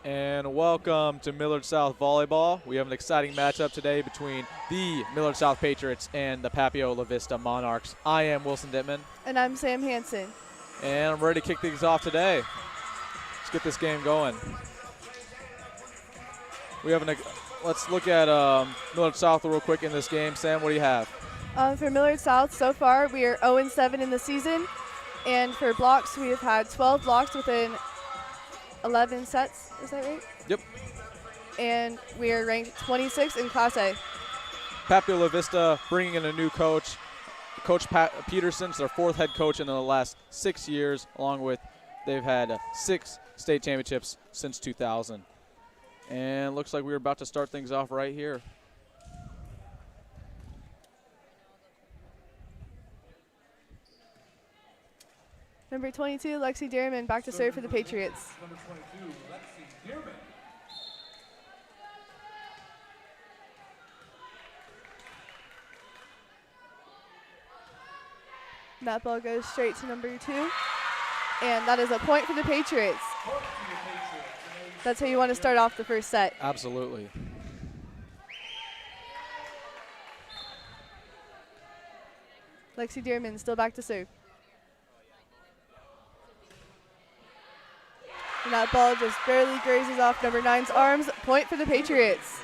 And welcome to Millard South Volleyball. We have an exciting matchup today between the Millard South Patriots and the Papillion-La Vista Monarchs. I am Wilson Dittman. And I'm Sam Hansen. And I'm ready to kick things off today. Let's get this game going. Let's look at Millard South real quick in this game. Sam, what do you have? For Millard South, so far we are 0-7 in the season. And for blocks, we have had 12 blocks within 11 sets. Is that right? Yep. And we are ranked 26 in Class A. Papillion-La Vista bringing in a new coach. Coach Pat Peterson's their fourth head coach in the last 6 years, along with they've had 6 state championships since 2000. And looks like we're about to start things off right here. Number 22, Lexi Dearman, back to serve for the Patriots. Number 22, Lexi Dearman. That ball goes straight to number 2. And that is a point for the Patriots. That's how you want to start off the first set. Absolutely. Lexi Dearman still back to serve. And that ball just barely grazes off number 9's arms. Point for the Patriots.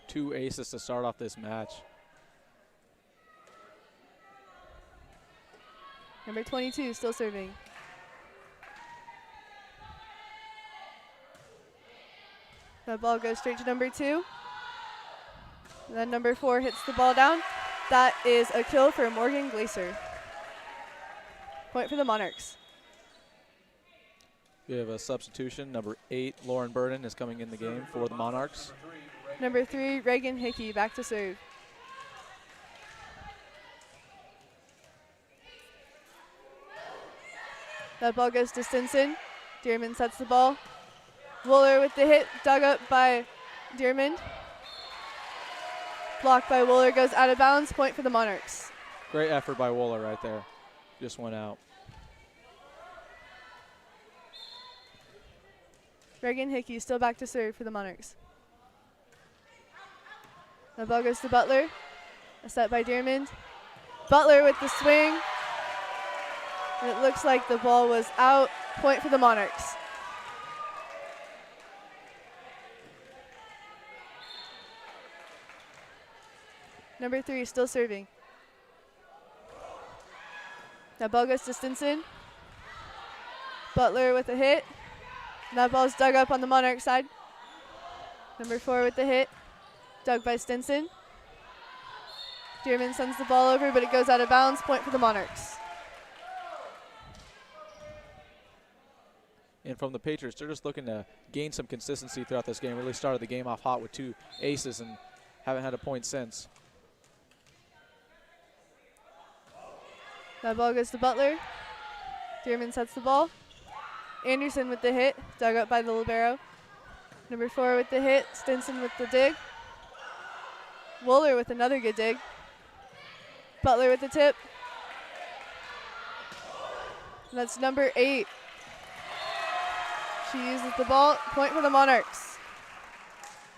Two aces to start off this match. Number 22 still serving. That ball goes straight to number 2. And then number 4 hits the ball down. That is a kill for Morgan Glaser. Point for the Monarchs. We have a substitution. Number 8, Lauren Burden, is coming in the game for the Monarchs. Number 3, Reagan Hickey, back to serve. That ball goes to Stinson. Dearman sets the ball. Wooler with the hit, dug up by Dearman. Blocked by Wooler, goes out of bounds. Point for the Monarchs. Great effort by Wooler right there. Just went out. Reagan Hickey still back to serve for the Monarchs. The ball goes to Butler. A set by Dearman. Butler with the swing. And it looks like the ball was out. Point for the Monarchs. Number 3 still serving. That ball goes to Stinson. Butler with a hit. And that ball's dug up on the Monarch side. Number 4 with the hit. Dug by Stinson. Dearman sends the ball over, but it goes out of bounds. Point for the Monarchs. And from the Patriots, they're just looking to gain some consistency throughout this game. Really started the game off hot with 2 aces and haven't had a point since. That ball goes to Butler. Dearman sets the ball. Anderson with the hit, dug up by the libero. Number 4 with the hit, Stinson with the dig. Wooler with another good dig. Butler with the tip. And that's number 8. She uses the ball. Point for the Monarchs.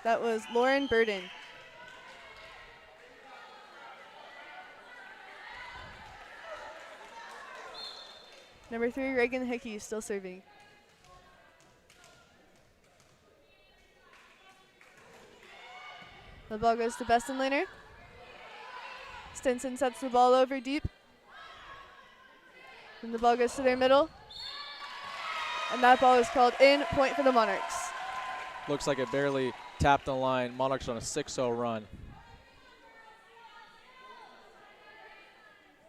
That was Lauren Burden. Number 3, Reagan Hickey, still serving. The ball goes to Bestenlaner. Stinson sets the ball over deep. And the ball goes to their middle. And that ball is called in. Point for the Monarchs. Looks like it barely tapped the line. Monarchs on a 6-0 run.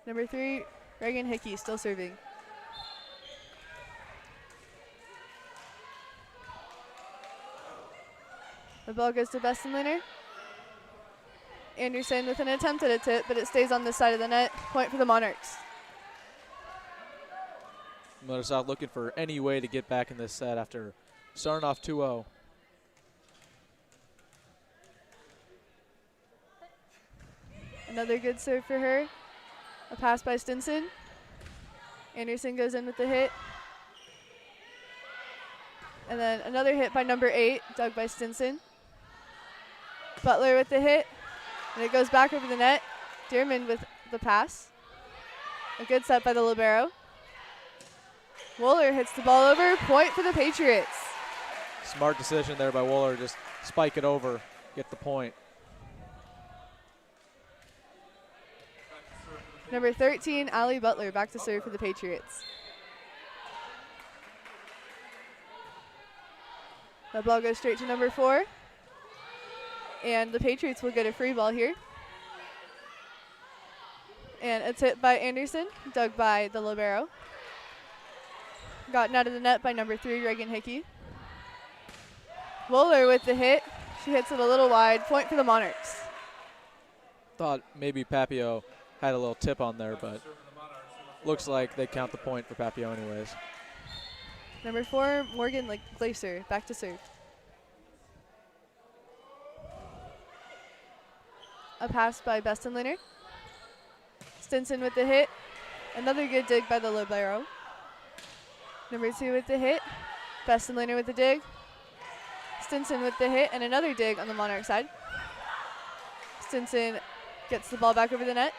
Number 3, Reagan Hickey, still serving. The ball goes to Bestenlaner. Anderson with an attempt at a tip, but it stays on this side of the net. Point for the Monarchs. Millard South looking for any way to get back in this set after starting off 2-0. Another good serve for her. A pass by Stinson. Anderson goes in with the hit. And then another hit by number 8, dug by Stinson. Butler with the hit, and it goes back over the net. Dittman with the pass. A good set by the libero. Wooler hits the ball over, point for the Patriots. Smart decision there by Wooler, just spike it over, get the point. Number 13, Allie Butler, back to serve for the Patriots. The ball goes straight to number 4. And the Patriots will get a free ball here. And it's hit by Anderson, dug by the libero. Gotten out of the net by number 3, Reagan Hickey. Wooler with the hit. She hits it a little wide. Point for the Monarchs. Thought maybe Papio had a little tip on there, but looks like they count the point for Papio anyways. Number 4, Morgan Glacier, back to serve. A pass by Bestenliner. Stinson with the hit. Another good dig by the libero. Number 2 with the hit. Bestenliner with the dig. Stinson with the hit and another dig on the Monarch side. Stinson gets the ball back over the net.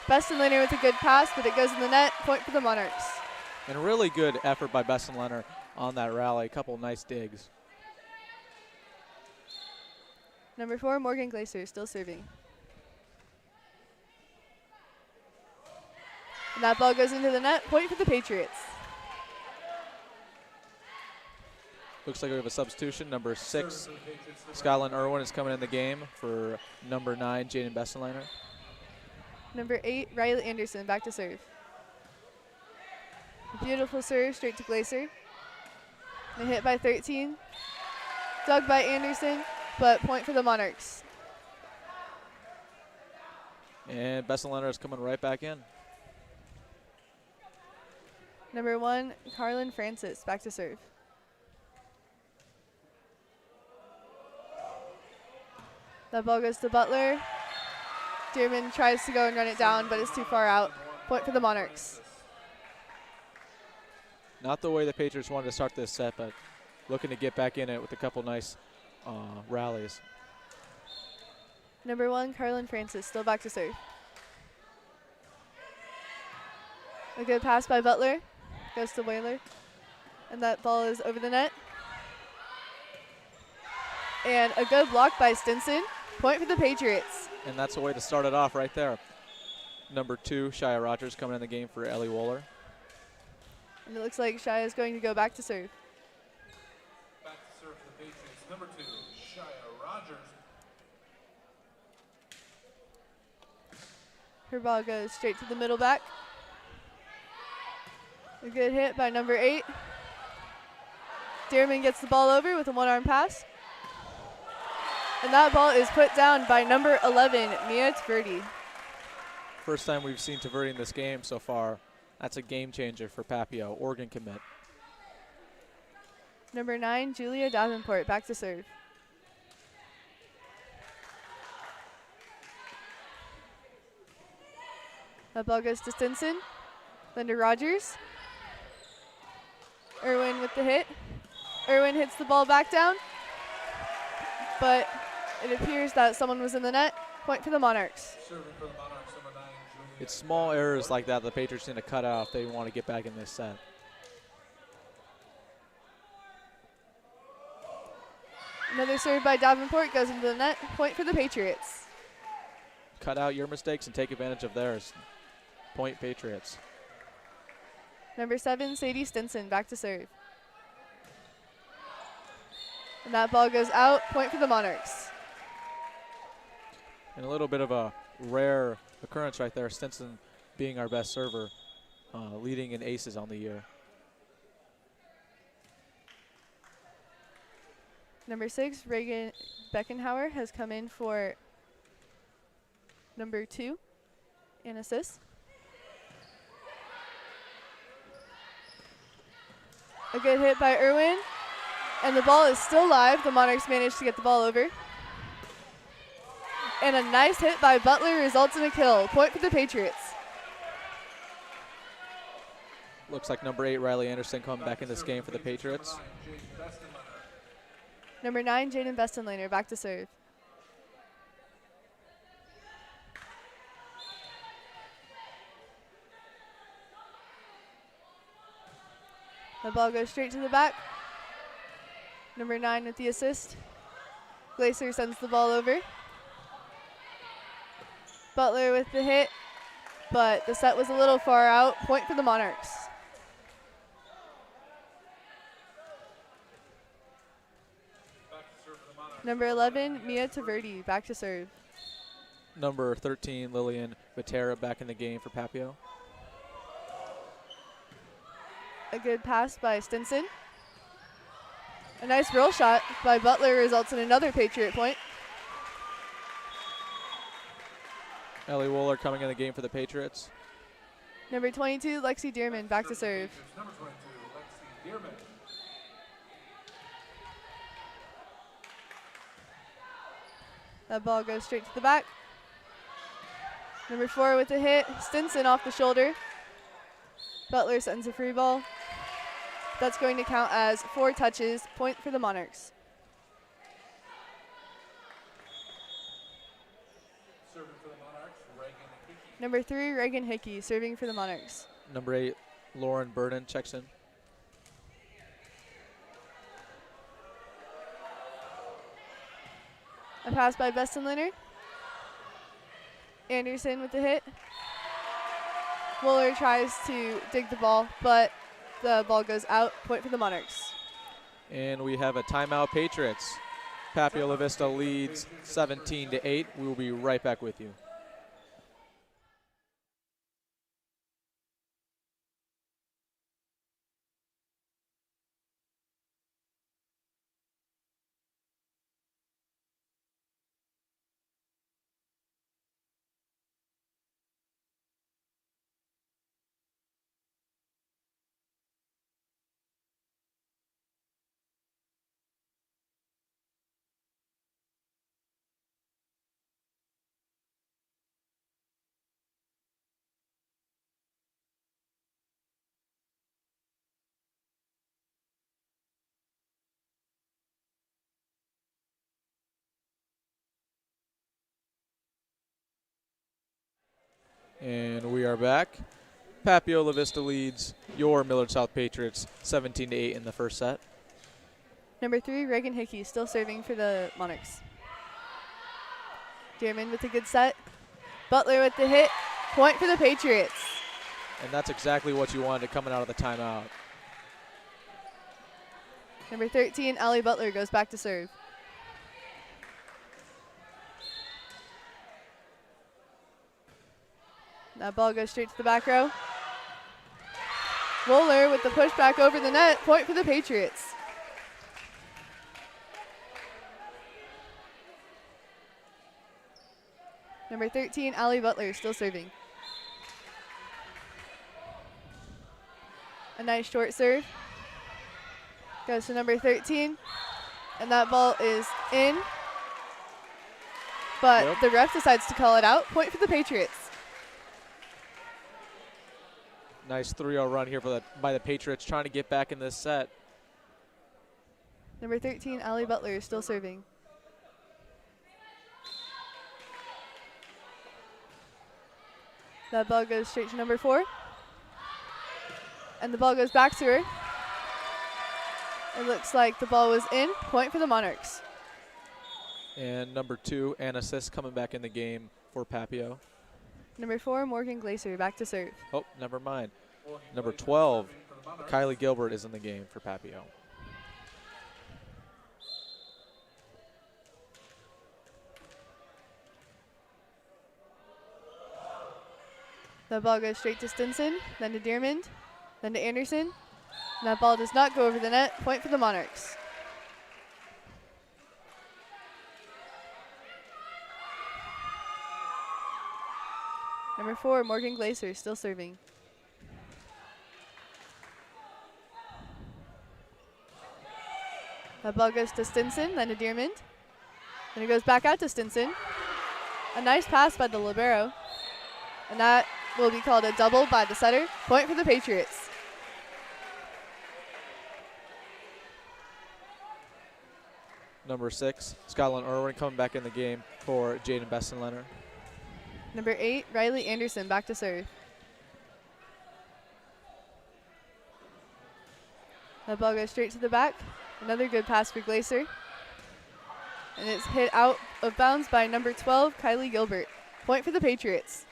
Bestenliner with a good pass, but it goes in the net. Point for the Monarchs. And a really good effort by Bestenliner on that rally. A couple nice digs. Number 4, Morgan Glacier, still serving. And that ball goes into the net. Point for the Patriots. Looks like we have a substitution. Number 6, Skyline Irwin is coming in the game for number 9, Jaden Bestenliner. Number 8, Riley Anderson, back to serve. A beautiful serve, straight to Glacier. And hit by 13. Dug by Anderson, but point for the Monarchs. And Bestenliner is coming right back in. Number 1, Carlin Francis, back to serve. That ball goes to Butler. Dittman tries to go and run it down, but it's too far out. Point for the Monarchs. Not the way the Patriots wanted to start this set, but looking to get back in it with a couple nice rallies. Number 1, Carlin Francis, still back to serve. A good pass by Butler. Goes to Whaler. And that ball is over the net. And a good block by Stinson. Point for the Patriots. And that's the way to start it off right there. Number 2, Shia Rogers coming in the game for Ellie Wooler. And it looks like Shia is going to go back to serve. Back to serve for the Patriots. Number 2, Shia Rogers. Her ball goes straight to the middle back. A good hit by number 8. Dittman gets the ball over with a one-arm pass. And that ball is put down by number 11, Mia Tverdi. First time we've seen Tverdi in this game so far. That's a game changer for Papio. Oregon commit. Number 9, Julia Davenport, back to serve. That ball goes to Stinson. Then to Rogers. Irwin with the hit. Irwin hits the ball back down. But it appears that someone was in the net. Point for the Monarchs. Serving for the Monarchs, number 9, Julia. It's small errors like that the Patriots need to cut out if they want to get back in this set. Another serve by Davenport goes into the net. Point for the Patriots. Cut out your mistakes and take advantage of theirs. Point Patriots. Number 7, Sadie Stinson, back to serve. And that ball goes out. Point for the Monarchs. And a little bit of a rare occurrence right there. Stinson being our best server, leading in aces on the year. Number 6, Reagan Beckenhauer, has come in for number 2 in assists. A good hit by Irwin. And the ball is still live. The Monarchs managed to get the ball over. And a nice hit by Butler results in a kill. Point for the Patriots. Looks like number 8, Riley Anderson, coming back in this game for the Patriots. Number 9, Jaden Bestenlaner, back to serve. The ball goes straight to the back. Number 9 with the assist. Glacier sends the ball over. Butler with the hit, but the set was a little far out. Point for the Monarchs. Number 11, Mia Taverdi, back to serve. Number 13, Lillian Vitera, back in the game for Papio. A good pass by Stinson. A nice roll shot by Butler results in another Patriot point. Ellie Wooler coming in the game for the Patriots. Number 22, Lexi Dearman, back to serve. Number 22, Lexi Dearman. That ball goes straight to the back. Number 4 with the hit. Stinson off the shoulder. Butler sends a free ball. That's going to count as 4 touches. Point for the Monarchs. Serving for the Monarchs, Reagan Hickey. Number 3, Reagan Hickey, serving for the Monarchs. Number 8, Lauren Burden checks in. A pass by Bestenlaner. Anderson with the hit. Wooler tries to dig the ball, but the ball goes out. Point for the Monarchs. And we have a timeout, Patriots. Papillion-La Vista leads 17-8. We will be right back with you. And we are back. Papillion-La Vista leads your Millard South Patriots 17-8 in the first set. Number 3, Reagan Hickey, still serving for the Monarchs. Dearman with a good set. Butler with the hit. Point for the Patriots. And that's exactly what you wanted coming out of the timeout. Number 13, Allie Butler, goes back to serve. That ball goes straight to the back row. Wooler with the pushback over the net. Point for the Patriots. Number 13, Allie Butler, still serving. A nice short serve. Goes to number 13. And that ball is in. But the ref decides to call it out. Point for the Patriots. Nice 3-0 run here by the Patriots, trying to get back in this set. Number 13, Allie Butler, is still serving. That ball goes straight to number 4. And the ball goes back to her. It looks like the ball was in. Point for the Monarchs. And number 2, Anna Sis, coming back in the game for Papio. Number 4, Morgan Glacier, back to serve. Oh, never mind. Number 12, Kylie Gilbert, is in the game for Papio. The ball goes straight to Stinson, then to Dearman, then to Anderson. And that ball does not go over the net. Point for the Monarchs. Number 4, Morgan Glacier, still serving. That ball goes to Stinson, then to Dearman. Then it goes back out to Stinson. A nice pass by the libero. And that will be called a double by the setter. Point for the Patriots. number 6, Scotland Irwin, coming back in the game for Jaden Bestenlener. Number 8, Riley Anderson, back to serve. That ball goes straight to the back. Another good pass for Glacier. And it's hit out of bounds by number 12, Kylie Gilbert. Point for the Patriots.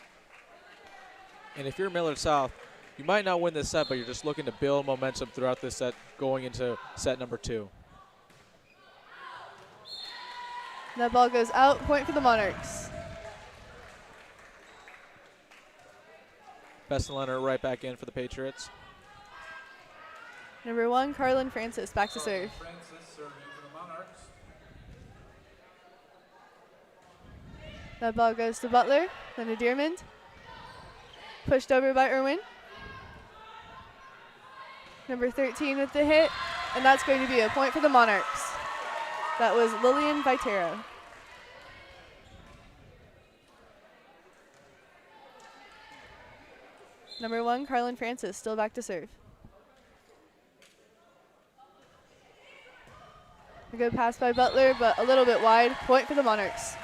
And if you're Millard South, you might not win this set, but you're just looking to build momentum throughout this set going into set number 2. That ball goes out. Point for the Monarchs. Bestenlener right back in for the Patriots. Number 1, Carlin Francis, back to serve. Francis serving for the Monarchs. That ball goes to Butler, then to Dearmond. Pushed over by Irwin. Number 13 with the hit, and that's going to be a point for the Monarchs. That was Lillian Vitero. Number 1, Carlin Francis, still back to serve. A good pass by Butler, but a little bit wide. Point for the Monarchs.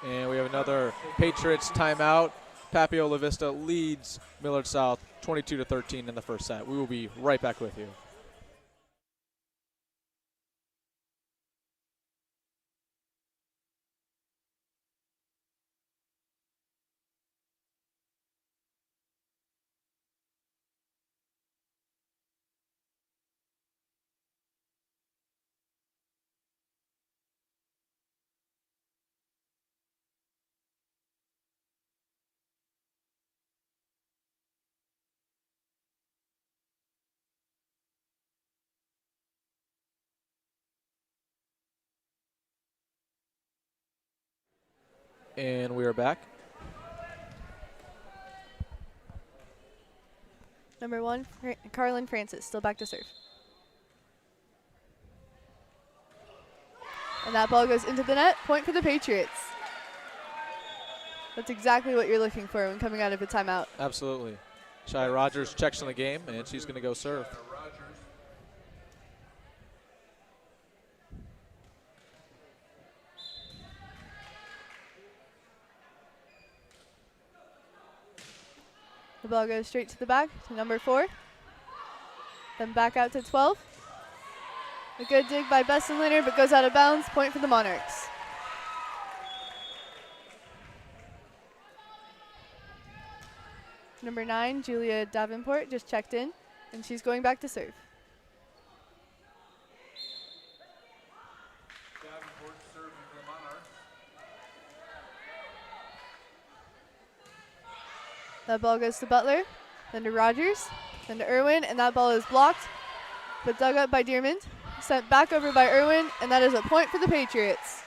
And we have another Patriots timeout. Papillion-La Vista leads Millard South 22-13 in the first set. We will be right back with you. And we are back. Number 1, Carlin Francis, still back to serve. And that ball goes into the net. Point for the Patriots. That's exactly what you're looking for when coming out of a timeout. Absolutely. Shai Rogers checks on the game, and she's going to go serve. The ball goes straight to the back to number 4. Then back out to 12. A good dig by Bestenlener, but goes out of bounds. Point for the Monarchs. Number 9, Julia Davenport, just checked in, and she's going back to serve. Davenport serving for the Monarchs. That ball goes to Butler, then to Rogers, then to Irwin, and that ball is blocked, but dug up by Dearmond. Sent back over by Irwin, and that is a point for the Patriots.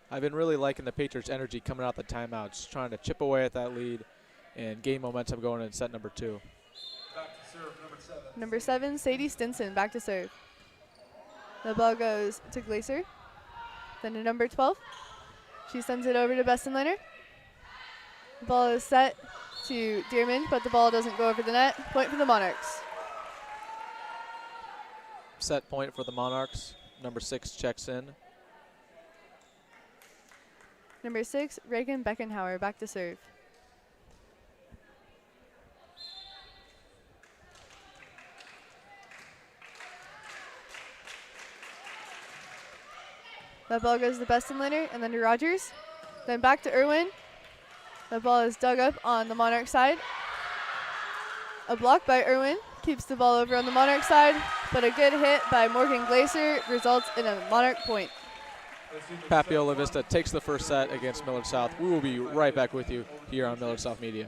I've been really liking the Patriots' energy coming out the timeouts, trying to chip away at that lead and gain momentum going into set number 2. Back to serve, number 7. Number 7, Sadie Stinson, back to serve. The ball goes to Glacier, then to number 12. She sends it over to Bestenlener. The ball is set to Dearmond, but the ball doesn't go over the net. Point for the Monarchs. Set point for the Monarchs. Number 6 checks in. Number 6, Reagan Beckenhauer, back to serve. That ball goes to Bestenlener and then to Rogers. Then back to Irwin. The ball is dug up on the Monarch side. A block by Irwin keeps the ball over on the Monarch side, but a good hit by Morgan Glacier results in a Monarch point. Papillion-La Vista takes the first set against Millard South. We will be right back with you here on Millard South Media.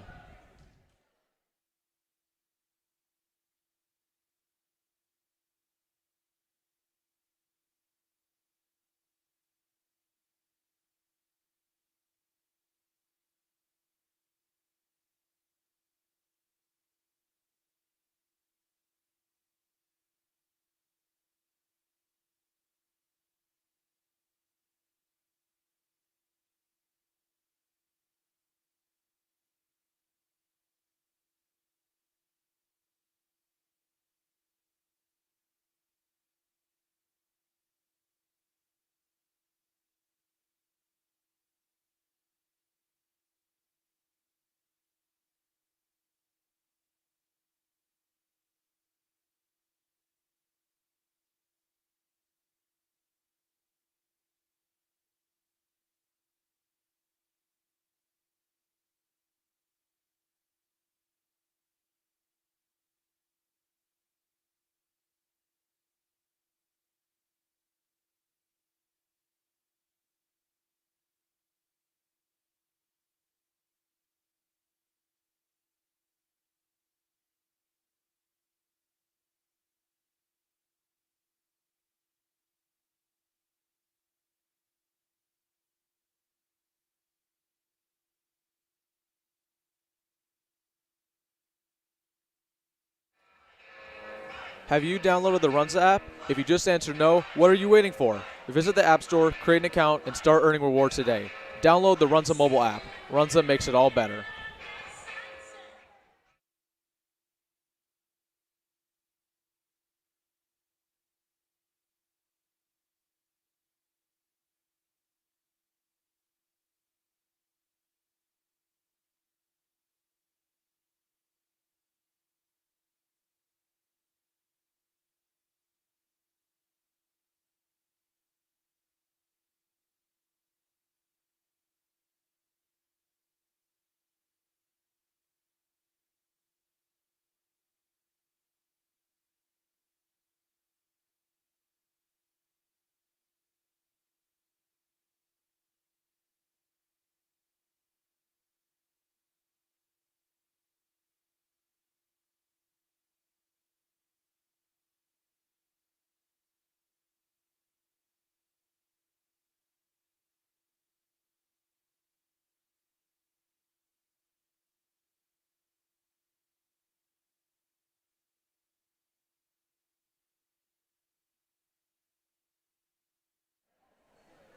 Have you downloaded the Runza app? If you just answered no, what are you waiting for? Visit the App Store, create an account, and start earning rewards today. Download the Runza mobile app. Runza makes it all better.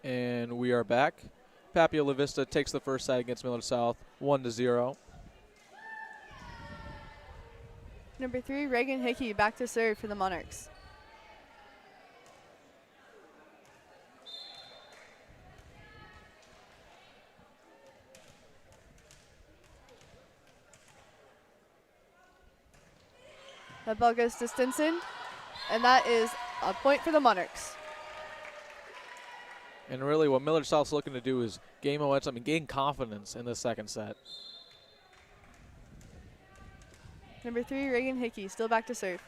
And we are back. Papillion-La Vista takes the first side against Millard South, 1-0. Number 3, Reagan Hickey back to serve for the Monarchs. That ball goes to Stinson, and that is a point for the Monarchs. And really what Millard South's looking to do is gain momentum and gain confidence in the second set. Number 3, Reagan Hickey, still back to serve.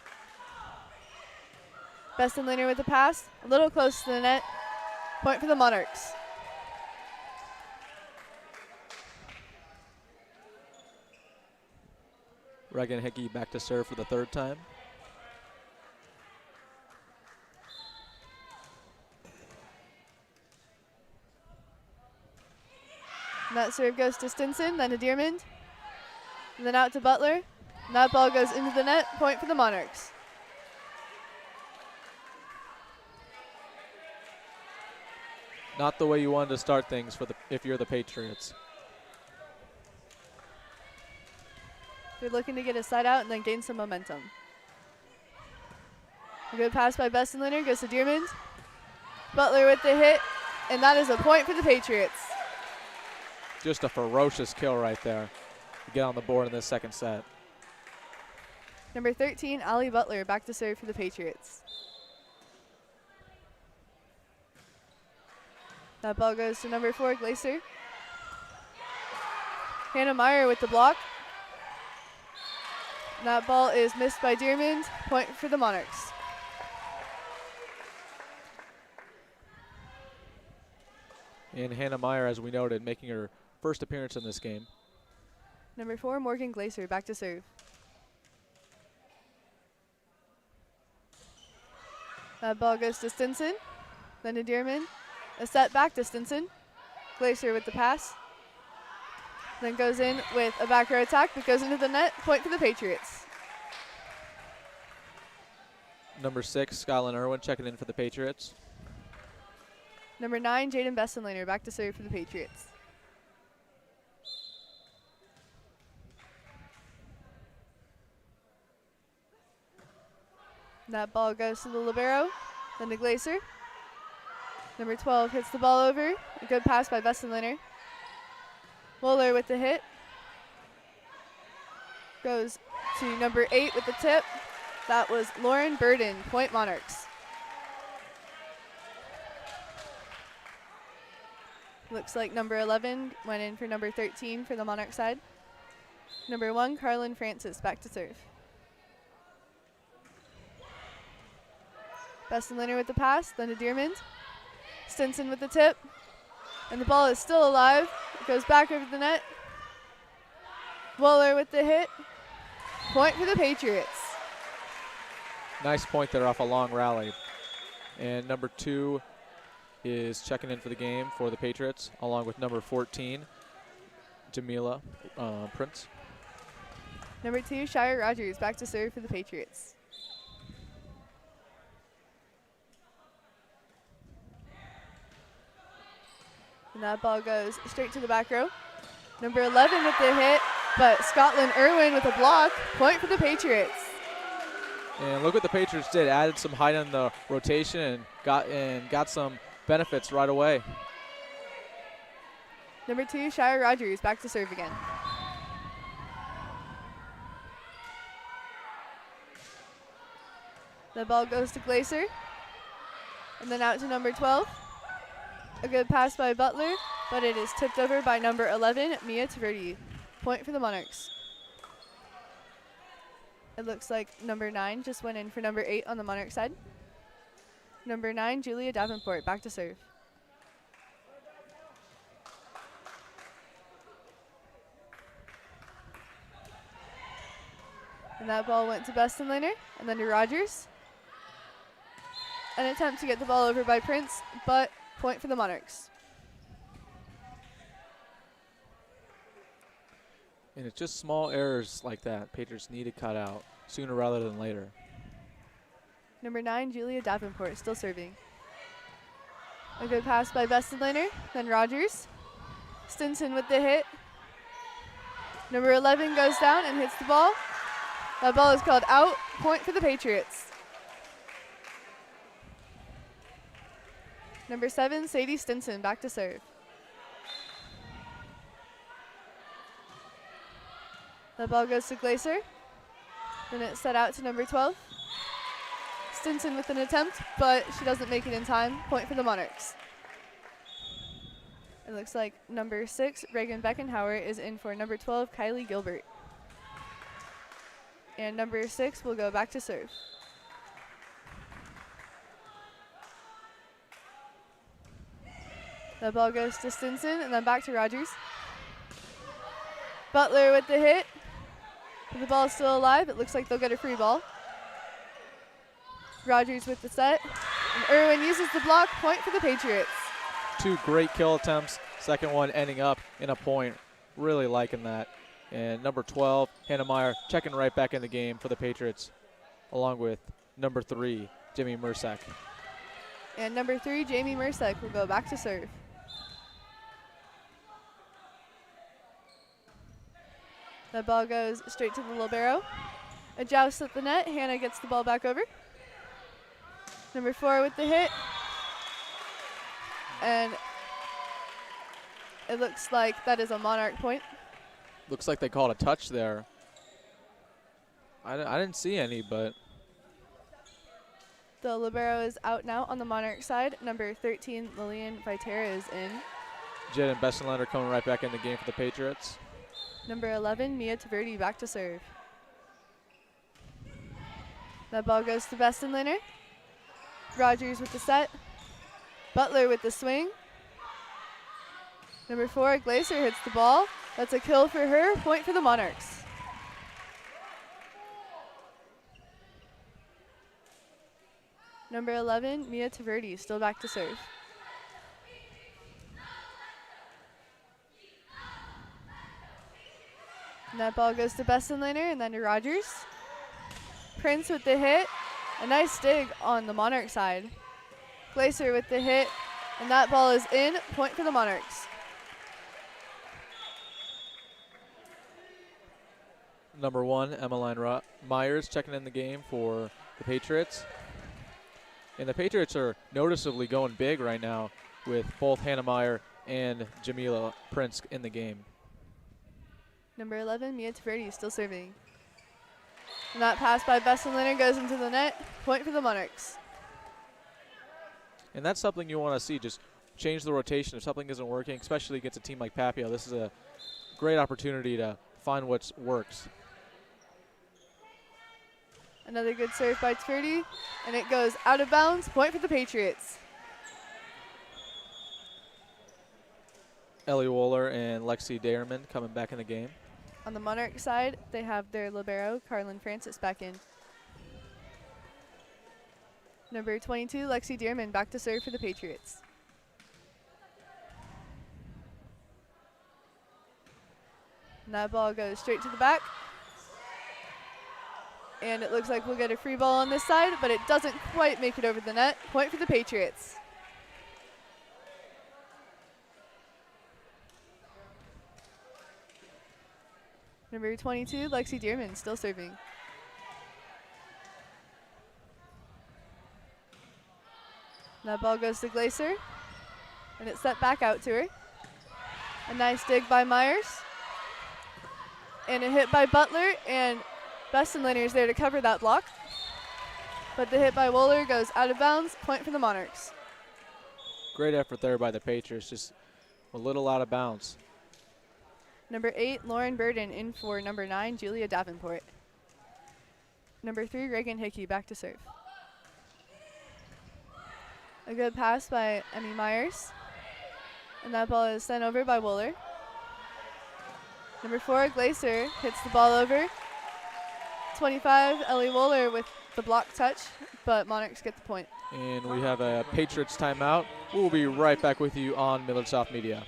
Bestenliner with the pass, a little close to the net. Point for the Monarchs. Reagan Hickey back to serve for the third time. And that serve goes to Stinson, then to Dittman, and then out to Butler. And that ball goes into the net, point for the Monarchs. Not the way you wanted to start things for if you're the Patriots. They're looking to get a side out and then gain some momentum. A good pass by Bestenliner, goes to Dittman. Butler with the hit, and that is a point for the Patriots. Just a ferocious kill right there to get on the board in this second set. Number 13, Ali Butler, back to serve for the Patriots. That ball goes to number 4, Glacier. Hannah Meyer with the block. And that ball is missed by Dittman, point for the Monarchs. And Hannah Meyer, as we noted, making her first appearance in this game. Number 4, Morgan Glacier, back to serve. That ball goes to Stinson, then to Dittman. A set back to Stinson. Glacier with the pass. Then goes in with a back row attack that goes into the net. Point for the Patriots. Number 6, Skyline Irwin checking in for the Patriots. Number 9, Jaden Bestenliner, back to serve for the Patriots. That ball goes to the libero, then to Glacier. Number 12 hits the ball over. A good pass by Bestenliner. Wooler with the hit. Goes to number 8 with the tip. That was Lauren Burden, point Monarchs. Looks like number 11 went in for number 13 for the Monarch side. Number 1, Carlin Francis, back to serve. Bestenliner with the pass, then to Dittman. Stinson with the tip. And the ball is still alive. It goes back over the net. Wooler with the hit. Point for the Patriots. Nice point there off a long rally. And number 2 is checking in for the game for the Patriots, along with number 14, Jamila Prince. Number 2, Shire Rogers, back to serve for the Patriots. And that ball goes straight to the back row. Number 11 with the hit, but Scotland Irwin with a block. Point for the Patriots. And look what the Patriots did. Added some height on the rotation and got some benefits right away. Number 2, Shire Rogers back to serve again. The ball goes to Glacier. And then out to number 12. A good pass by Butler, but it is tipped over by number 11, Mia Taverdi. Point for the Monarchs. It looks like number 9 just went in for number 8 on the Monarch side. Number 9, Julia Davenport, back to serve. And that ball went to Bestenlaner and then to Rogers. An attempt to get the ball over by Prince, but point for the Monarchs. And it's just small errors like that Patriots need to cut out sooner rather than later. Number 9, Julia Davenport, still serving. A good pass by Bestenlaner, then Rogers. Stinson with the hit. Number 11 goes down and hits the ball. That ball is called out. Point for the Patriots. Number 7, Sadie Stinson, back to serve. The ball goes to Glacier. Then it's set out to number 12. Stinson with an attempt, but she doesn't make it in time. Point for the Monarchs. It looks like number 6, Reagan Beckenhauer, is in for number 12, Kylie Gilbert. And number 6 will go back to serve. The ball goes to Stinson and then back to Rogers. Butler with the hit. The ball is still alive. It looks like they'll get a free ball. Rogers with the set. And Irwin uses the block. Point for the Patriots. 2 great kill attempts. Second one ending up in a point. Really liking that. And number 12, Hannah Meyer, checking right back in the game for the Patriots, along with number 3, Jimmy Mersak. And number 3, Jamie Mersak, will go back to serve. The ball goes straight to the libero. A joust at the net. Hannah gets the ball back over. Number 4 with the hit. And it looks like that is a Monarch point. Looks like they called a touch there. I didn't see any, but. The libero is out now on the Monarch side. Number 13, Lillian Vitera, is in. Jed and Bestenlander coming right back in the game for the Patriots. Number 11, Mia Taverdi, back to serve. That ball goes to Bestenlander. Rogers with the set. Butler with the swing. Number 4, Glacier hits the ball. That's a kill for her. Point for the Monarchs. Number 11, Mia Taverdi, still back to serve. And that ball goes to Bestenlander and then to Rogers. Prince with the hit. A nice dig on the Monarch side. Glacier with the hit. And that ball is in. Point for the Monarchs. Number 1, Emmeline Myers checking in the game for the Patriots. And the Patriots are noticeably going big right now with both Hannah Meyer and Jamila Prince in the game. Number 11, Mia Taverdi, still serving. And that pass by Bestenlander goes into the net. Point for the Monarchs. And that's something you want to see, just change the rotation if something isn't working, especially against a team like Papio. This is a great opportunity to find what works. Another good serve by Taverdi, and it goes out of bounds. Point for the Patriots. Ellie Wohler and Lexi Dayerman coming back in the game. On the Monarch side, they have their libero, Carlin Francis, back in. Number 22, Lexi Dearman, back to serve for the Patriots. And that ball goes straight to the back. And it looks like we'll get a free ball on this side, but it doesn't quite make it over the net. Point for the Patriots. Number 22, Lexi Dearman, still serving. That ball goes to Glacier, and it's set back out to her. A nice dig by Myers, and a hit by Butler, and Bestenlaner is there to cover that block. But the hit by Wohler goes out of bounds, point for the Monarchs. Great effort there by the Patriots, just a little out of bounds. Number 8, Lauren Burden in for number 9, Julia Davenport. Number 3, Reagan Hickey back to serve. A good pass by Emmy Myers. And that ball is sent over by Wohler. Number 4, Glacier hits the ball over. 25, Ellie Wohler with the block touch, but Monarchs get the point. And we have a Patriots timeout. We'll be right back with you on Millard South Media.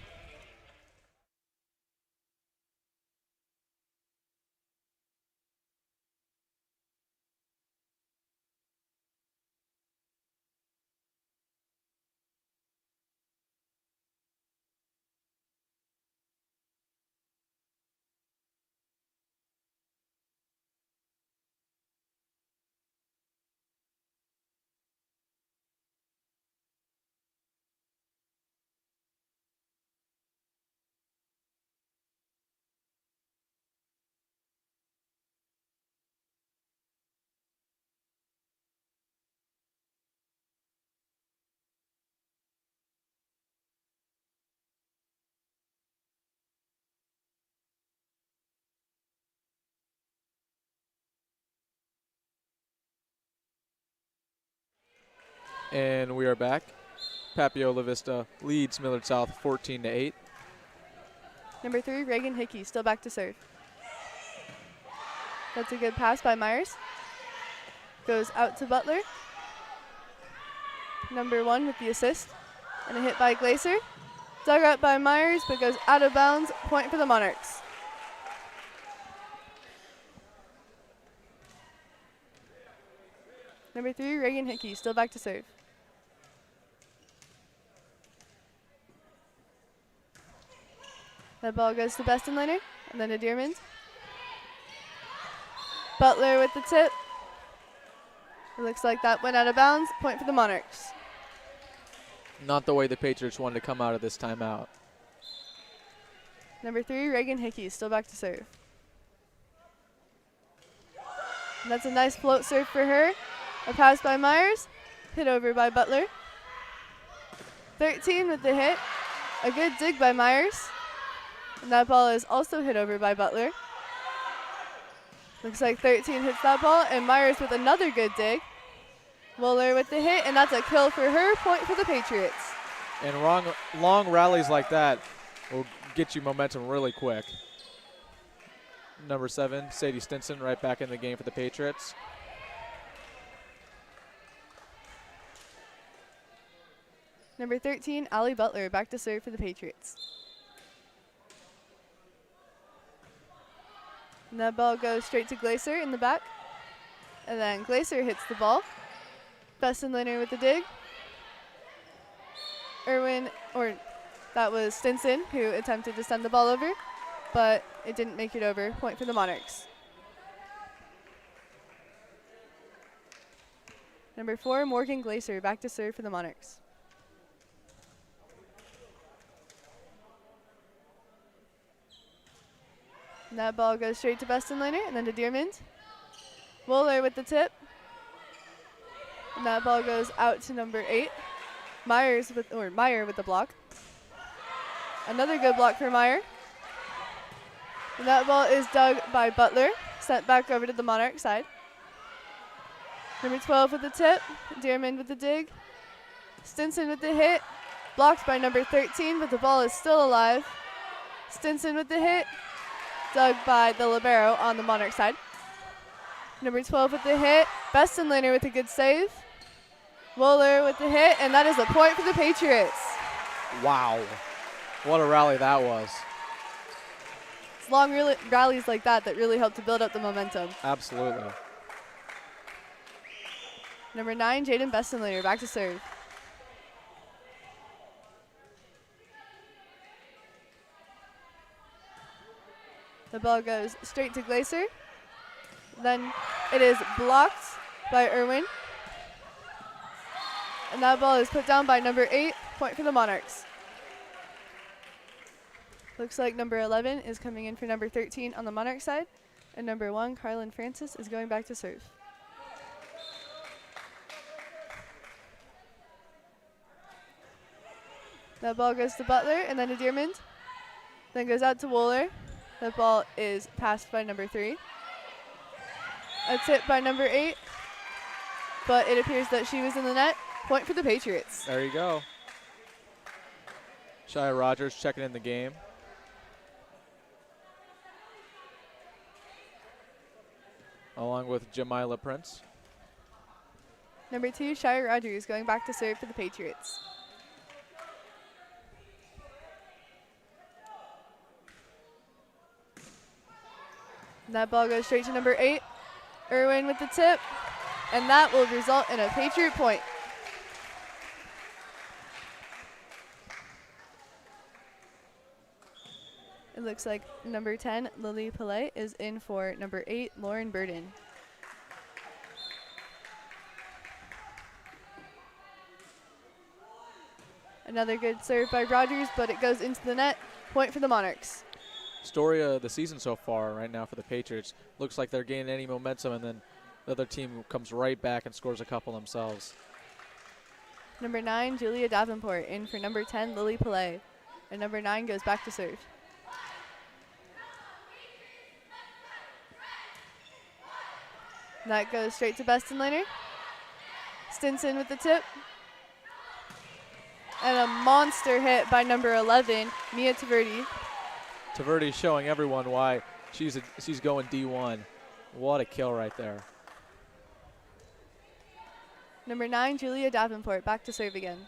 And we are back. Papillion-La Vista leads Millard South 14-8. Number 3, Reagan Hickey, still back to serve. That's a good pass by Myers. Goes out to Butler. Number 1 with the assist. And a hit by Glacier. Dug up by Myers, but goes out of bounds. Point for the Monarchs. Number 3, Reagan Hickey, still back to serve. That ball goes to Bestenlaner, and then to Dearman. Butler with the tip. It looks like that went out of bounds. Point for the Monarchs. Not the way the Patriots wanted to come out of this timeout. Number 3, Reagan Hickey, still back to serve. And that's a nice float serve for her. A pass by Myers, hit over by Butler. 13 with the hit. A good dig by Myers. And that ball is also hit over by Butler. Looks like 13 hits that ball, and Myers with another good dig. Wohler with the hit, and that's a kill for her. Point for the Patriots. And long rallies like that will get you momentum really quick. Number 7, Sadie Stinson, right back in the game for the Patriots. Number 13, Allie Butler, back to serve for the Patriots. And that ball goes straight to Glacier in the back. And then Glacier hits the ball. Bestenlaner with the dig. That was Stinson who attempted to send the ball over, but it didn't make it over. Point for the Monarchs. Number 4, Morgan Glacier, back to serve for the Monarchs. And that ball goes straight to Bestenlaner and then to Dearman. Wohler with the tip. And that ball goes out to number 8. Meyer with the block. Another good block for Meyer. And that ball is dug by Butler, sent back over to the Monarch side. Number 12 with the tip. Dearman with the dig. Stinson with the hit. Blocked by number 13, but the ball is still alive. Stinson with the hit. Dug by the libero on the Monarch side. Number 12 with the hit. Bestenlaner with a good save. Wohler with the hit, and that is a point for the Patriots. Wow. What a rally that was. It's long rallies like that really help to build up the momentum. Absolutely. Number 9, Jaden Bestenlaner, back to serve. The ball goes straight to Glacier. Then it is blocked by Irwin. And that ball is put down by number 8, point for the Monarchs. Looks like number 11 is coming in for number 13 on the Monarch side. And number 1, Carlin Francis, is going back to serve. That ball goes to Butler and then to Dearmond. Then goes out to Wooler. That ball is passed by number 3. A tip by number 8. But it appears that she was in the net. Point for the Patriots. There you go. Shia Rogers checking in the game. Along with Jamila Prince. Number 2, Shire Rogers, going back to serve for the Patriots. That ball goes straight to number 8. Irwin with the tip. And that will result in a Patriot point. It looks like number 10, Lily Pillay, is in for number 8, Lauren Burden. Another good serve by Rogers, but it goes into the net. Point for the Monarchs. Story of the season so far right now for the Patriots. Looks like they're gaining any momentum, and then the other team comes right back and scores a couple themselves. Number 9, Julia Davenport, in for number 10, Lily Pillay. And number 9 goes back to serve. That goes straight to Bestenlaner. Stinson with the tip. And a monster hit by number 11, Mia Taverdi. Taverdi showing everyone why she's going D1. What a kill right there. Number 9, Julia Davenport, back to serve again.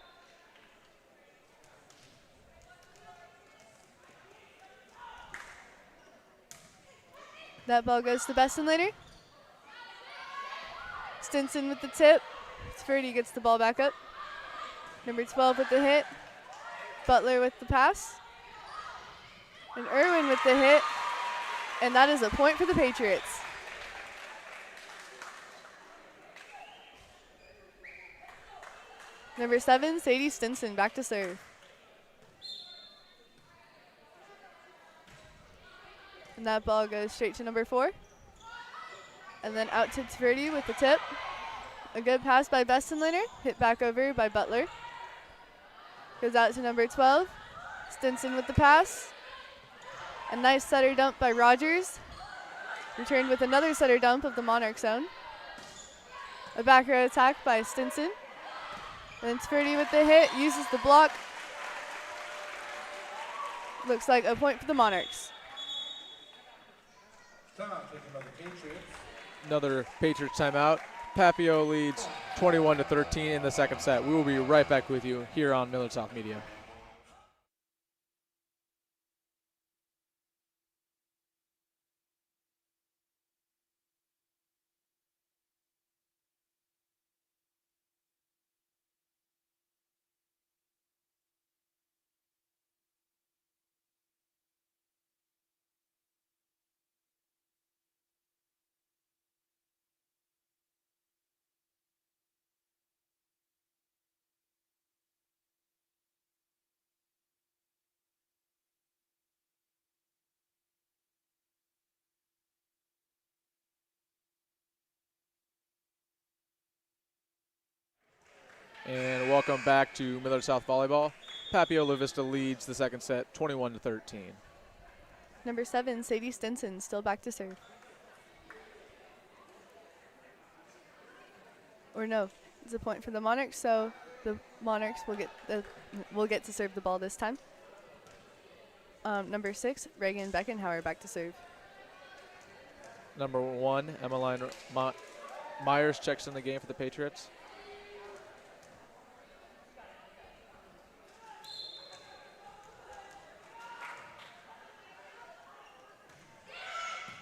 That ball goes to Bestenlaner. Stinson with the tip. Taverdi gets the ball back up. Number 12 with the hit. Butler with the pass. And Irwin with the hit. And that is a point for the Patriots. Number 7, Sadie Stinson, back to serve. And that ball goes straight to number 4. And then out to Taverdi with the tip. A good pass by Bestenlaner, hit back over by Butler. Goes out to number 12. Stinson with the pass. A nice setter dump by Rogers. Returned with another setter dump of the Monarch zone. A back row attack by Stinson. And then Taverdi with the hit, uses the block. Looks like a point for the Monarchs. Timeout taken by the Patriots. Another Patriots timeout. Papio leads 21-13 in the second set. We will be right back with you here on Millard South Media. And welcome back to Millard South Volleyball. Papillion-La Vista leads the second set 21-13. Number 7, Sadie Stinson, still back to serve. Or no, it's a point for the Monarchs, so the Monarchs will get to serve the ball this time. Number 6, Reagan Beckenhauer, back to serve. Number 1, Emmeline Myers checks in the game for the Patriots.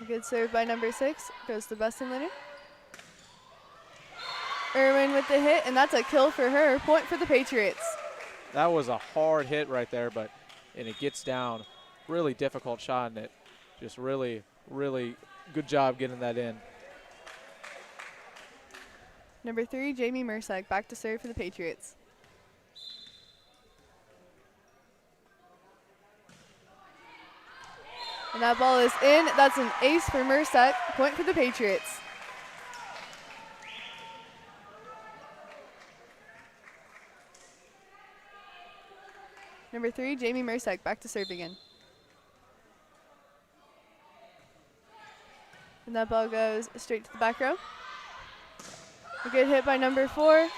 A good serve by number 6, goes to Bestenlaner. Irwin with the hit, and that's a kill for her. Point for the Patriots. That was a hard hit right there, and it gets down. Really difficult shot, and it Just really, really good job getting that in. Number 3, Jamie Mersak, back to serve for the Patriots. And that ball is in. That's an ace for Mersak. Point for the Patriots. Number 3, Jamie Mersak, back to serve again. And that ball goes straight to the back row. A good hit by number 4.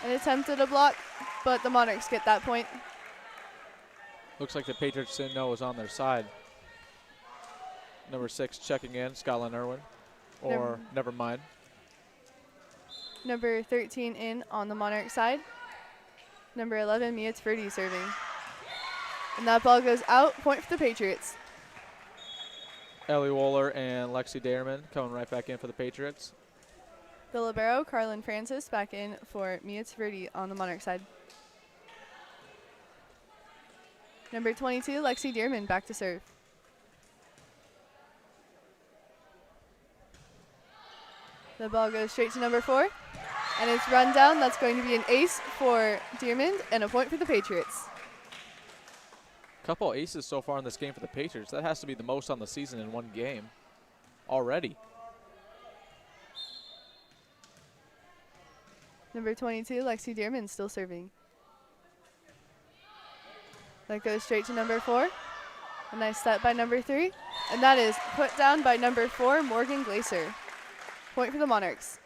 An attempt at a block, but the Monarchs get that point. Looks like the Patriots didn't know it was on their side. Number 6 checking in, Scotland Irwin. Or never mind. Number 13 in on the Monarch side. Number 11, Mia Tverdi serving. And that ball goes out. Point for the Patriots. Ellie Wohler and Lexi Dayerman coming right back in for the Patriots. The libero, Carlin Francis, back in for Mia Tverdi on the Monarch side. Number 22, Lexi Dearman, back to serve. The ball goes straight to number 4. And it's run down. That's going to be an ace for Dearman and a point for the Patriots. Couple aces so far in this game for the Patriots. That has to be the most on the season in one game already. Number 22, Lexi Dearman, still serving. That goes straight to number 4. A nice set by number 3. And that is put down by number 4, Morgan Glaser. Point for the Monarchs.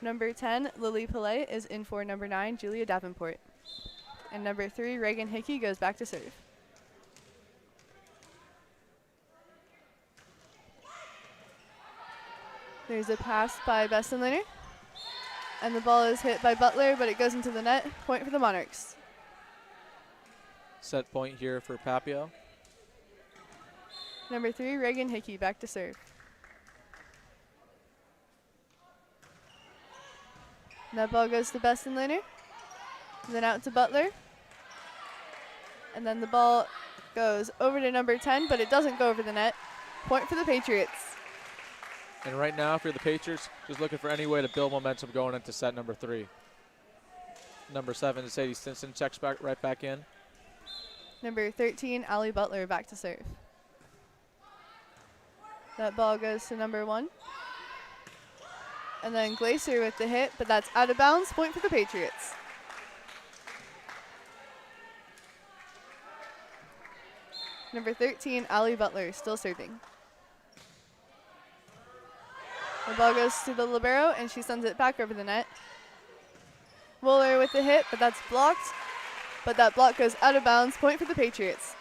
Number 10, Lily Pillay, is in for number 9, Julia Davenport. And number 3, Reagan Hickey, goes back to serve. There's a pass by Bessenliner. And the ball is hit by Butler, but it goes into the net. Point for the Monarchs. Set point here for Papio. Number 3, Reagan Hickey, back to serve. And that ball goes to Bessenliner. Then out to Butler. And then the ball goes over to number 10, but it doesn't go over the net. Point for the Patriots. And right now, if you're the Patriots, just looking for any way to build momentum going into set number 3. Number 7, Sadie Stinson, checks back right back in. Number 13, Allie Butler, back to serve. That ball goes to number 1. And then Glacier with the hit, but that's out of bounds. Point for the Patriots. Number 13, Allie Butler, still serving. The ball goes to the libero, and she sends it back over the net. Wohler with the hit, but that's blocked. But that block goes out of bounds. Point for the Patriots.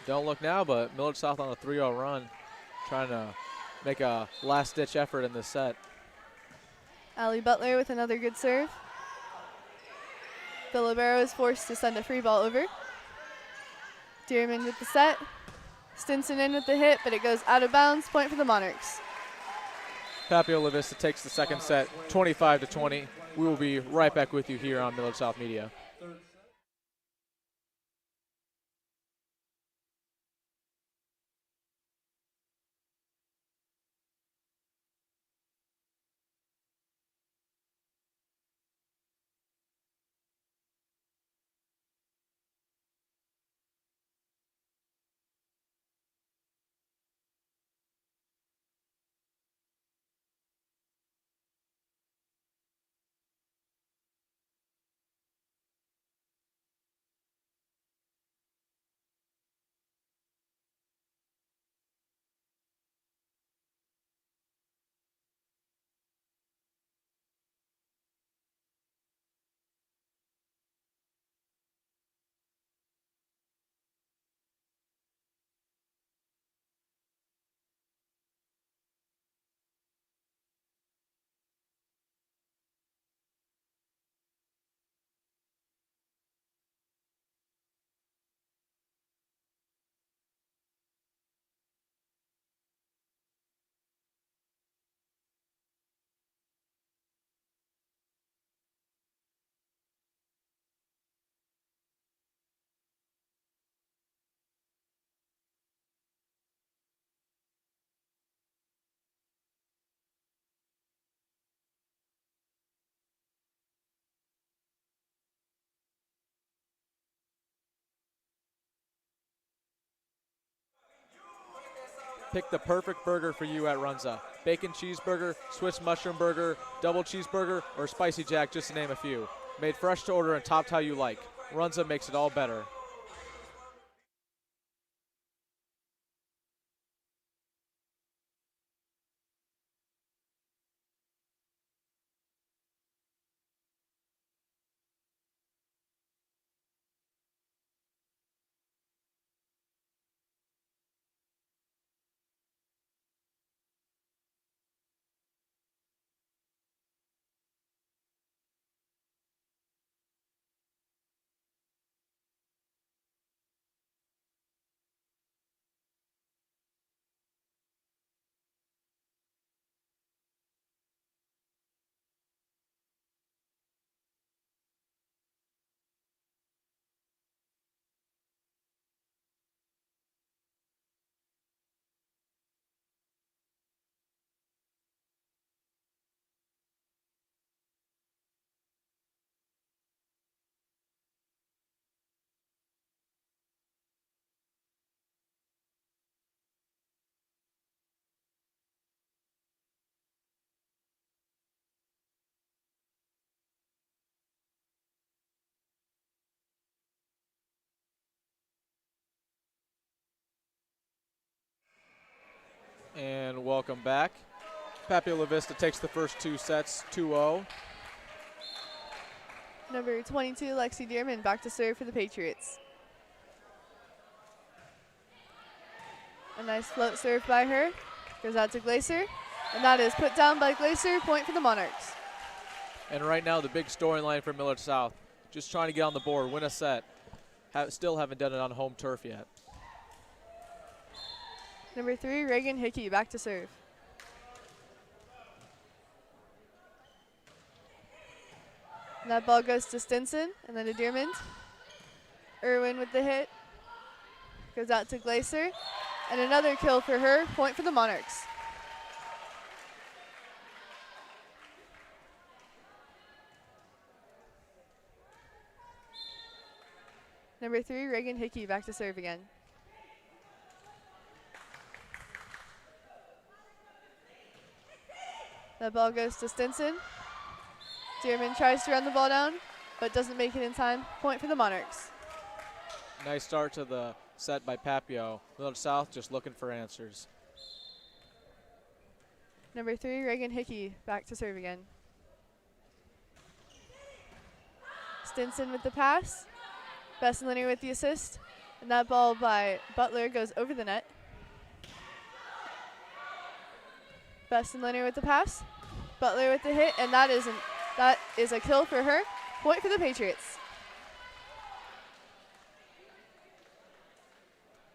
Don't look now, but Millard South on a 3-0 run, trying to make a last-ditch effort in this set. Allie Butler with another good serve. The libero is forced to send a free ball over. Dearman with the set. Stinson in with the hit, but it goes out of bounds. Point for the Monarchs. Papillion-La Vista takes the second set, 25-20. We will be right back with you here on Millard South Media. Pick the perfect burger for you at Runza. Bacon cheeseburger, Swiss mushroom burger, double cheeseburger, or spicy jack, just to name a few. Made fresh to order and topped how you like. Runza makes it all better. And welcome back. Papillion-La Vista takes the first 2 sets, 2-0. Number 22, Lexi Dittman, back to serve for the Patriots. A nice float serve by her. Goes out to Glacier. And that is put down by Glacier. Point for the Monarchs. And right now, the big storyline for Millard South. Just trying to get on the board, win a set. Still haven't done it on home turf yet. Number 3, Reagan Hickey, back to serve. And that ball goes to Stinson, and then to Dearmond. Irwin with the hit. Goes out to Glacier. And another kill for her. Point for the Monarchs. Number 3, Reagan Hickey, back to serve again. That ball goes to Stinson. Dearmond tries to run the ball down, but doesn't make it in time. Point for the Monarchs. Nice start to the set by Papio. Millard South just looking for answers. Number 3, Reagan Hickey, back to serve again. Stinson with the pass. Besson-Linear with the assist. And that ball by Butler goes over the net. Besson-Linear with the pass. Butler with the hit, and that is a kill for her. Point for the Patriots.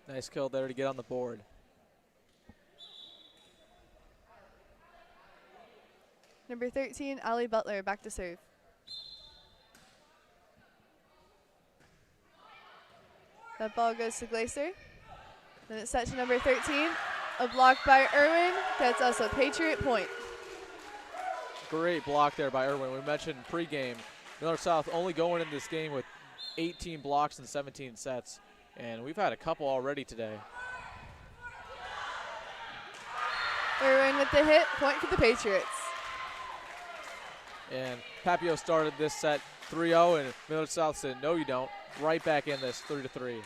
Nice kill there to get on the board. Number 13, Allie Butler, back to serve. That ball goes to Glacier. Then it's set to number 13. A block by Irwin gets us a Patriot point. Great block there by Irwin. We mentioned pregame, Millard South only going into this game with 18 blocks in 17 sets. And we've had a couple already today. Irwin with the hit, point for the Patriots. And Papio started this set 3-0, and Millard South said, no, you don't. Right back in this 3-3.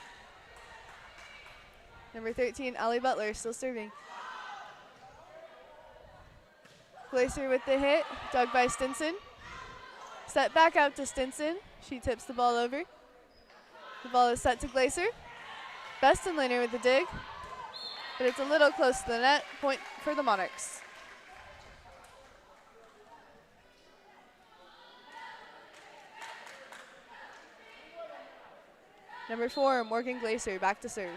Number 13, Allie Butler, still serving. Glacier with the hit, dug by Stinson. Set back out to Stinson. She tips the ball over. The ball is set to Glacier. Beston-Linear with the dig, but it's a little close to the net. Point for the Monarchs. Number 4, Morgan Glacier, back to serve.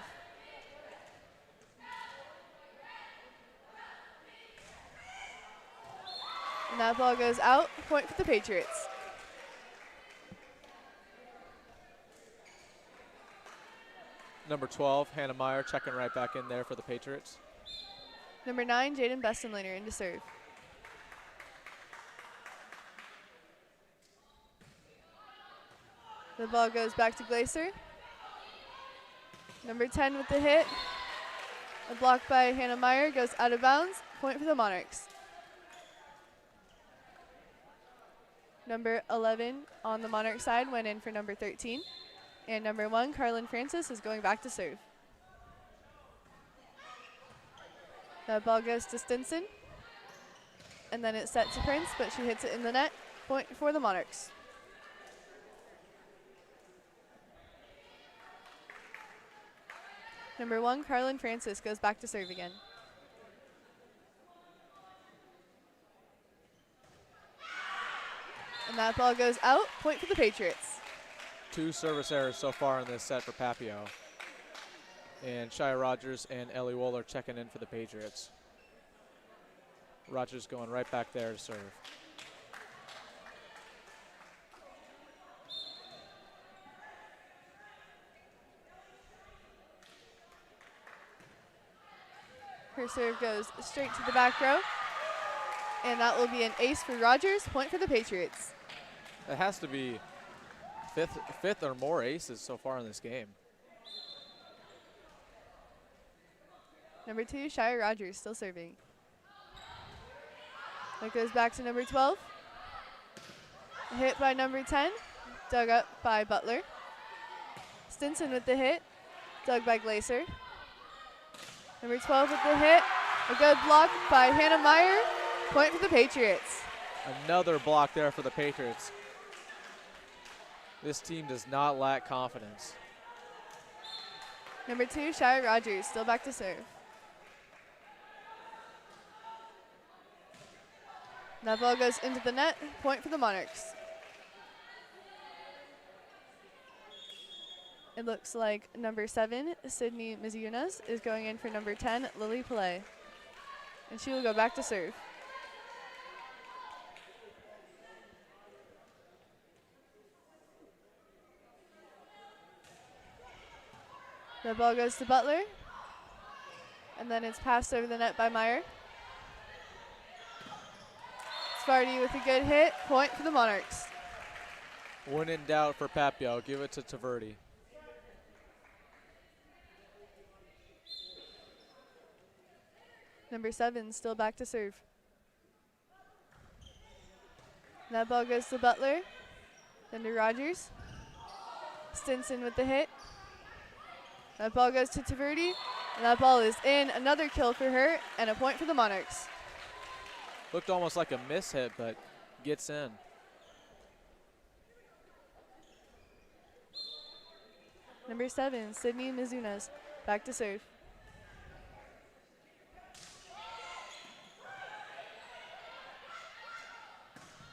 And that ball goes out. Point for the Patriots. Number 12, Hannah Meyer, checking right back in there for the Patriots. Number 9, Jaden Beston-Linear, in to serve. The ball goes back to Glacier. Number 10 with the hit. A block by Hannah Meyer goes out of bounds. Point for the Monarchs. Number 11 on the Monarch side went in for number 13. And number 1, Carlin Francis, is going back to serve. That ball goes to Stinson. And then it's set to Prince, but she hits it in the net. Point for the Monarchs. Number 1, Carlin Francis, goes back to serve again. And that ball goes out. Point for the Patriots. 2 service errors so far in this set for Papio. And Shia Rogers and Ellie Wohler checking in for the Patriots. Rogers going right back there to serve. Her serve goes straight to the back row. And that will be an ace for Rogers. Point for the Patriots. It has to be fifth or more aces so far in this game. Number 2, Shia Rogers, still serving. That goes back to number 12. A hit by number 10, dug up by Butler. Stinson with the hit, dug by Glaser. Number 12 with the hit, a good block by Hannah Meyer. Point for the Patriots. Another block there for the Patriots. This team does not lack confidence. Number 2, Shia Rogers, still back to serve. That ball goes into the net. Point for the Monarchs. It looks like number 7, Sydney Mizunas, is going in for number 10, Lily Pillay. And she will go back to serve. The ball goes to Butler. And then it's passed over the net by Meyer. Vardy with a good hit. Point for the Monarchs. When in doubt for Papio, give it to Taverdi. Number 7 still back to serve. That ball goes to Butler. Then to Rogers. Stinson with the hit. That ball goes to Taverdi. And that ball is in. Another kill for her and a point for the Monarchs. Looked almost like a miss hit, but gets in. Number 7, Sydney Mizunas, back to serve.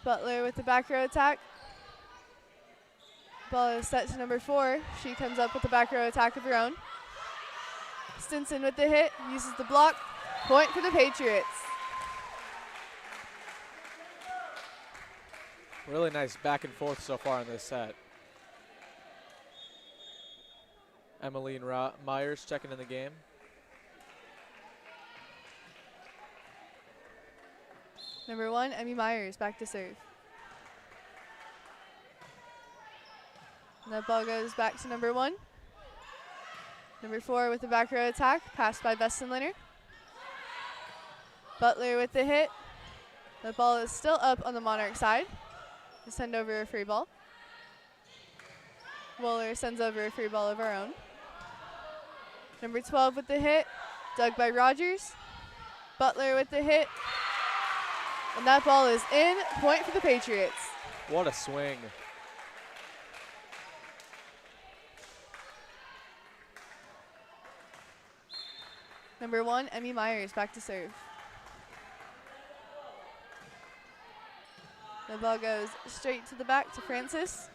Butler with the back row attack. Ball is set to number 4. She comes up with the back row attack of her own. Stinson with the hit, uses the block. Point for the Patriots. Really nice back and forth so far in this set. Emmeline Myers checking in the game. Number 1, Emmy Myers, back to serve. And that ball goes back to number 1. Number 4 with the back row attack, passed by Bestenliner. Butler with the hit. The ball is still up on the Monarch side. To send over a free ball. Wohler sends over a free ball of her own. Number 12 with the hit, dug by Rogers. Butler with the hit. And that ball is in. Point for the Patriots. What a swing. Number 1, Emmy Myers, back to serve. The ball goes straight to the back to Francis.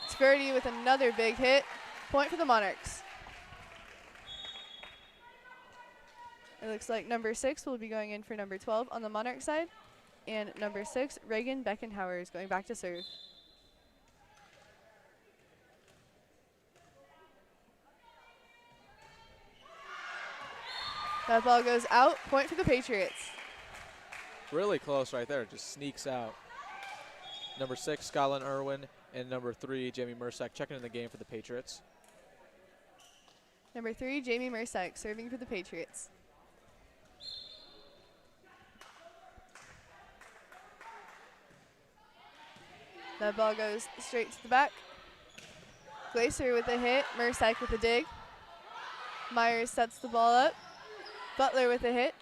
Taverdi with another big hit. Point for the Monarchs. It looks like number 6 will be going in for number 12 on the Monarch side. And number 6, Reagan Beckenhauer, is going back to serve. That ball goes out. Point for the Patriots. Really close right there, just sneaks out. Number 6, Scotland Irwin, and number 3, Jamie Mursak checking in the game for the Patriots. Number 3, Jamie Mersak, serving for the Patriots. That ball goes straight to the back. Glacier with a hit, Mersak with a dig. Myers sets the ball up. Butler with a hit.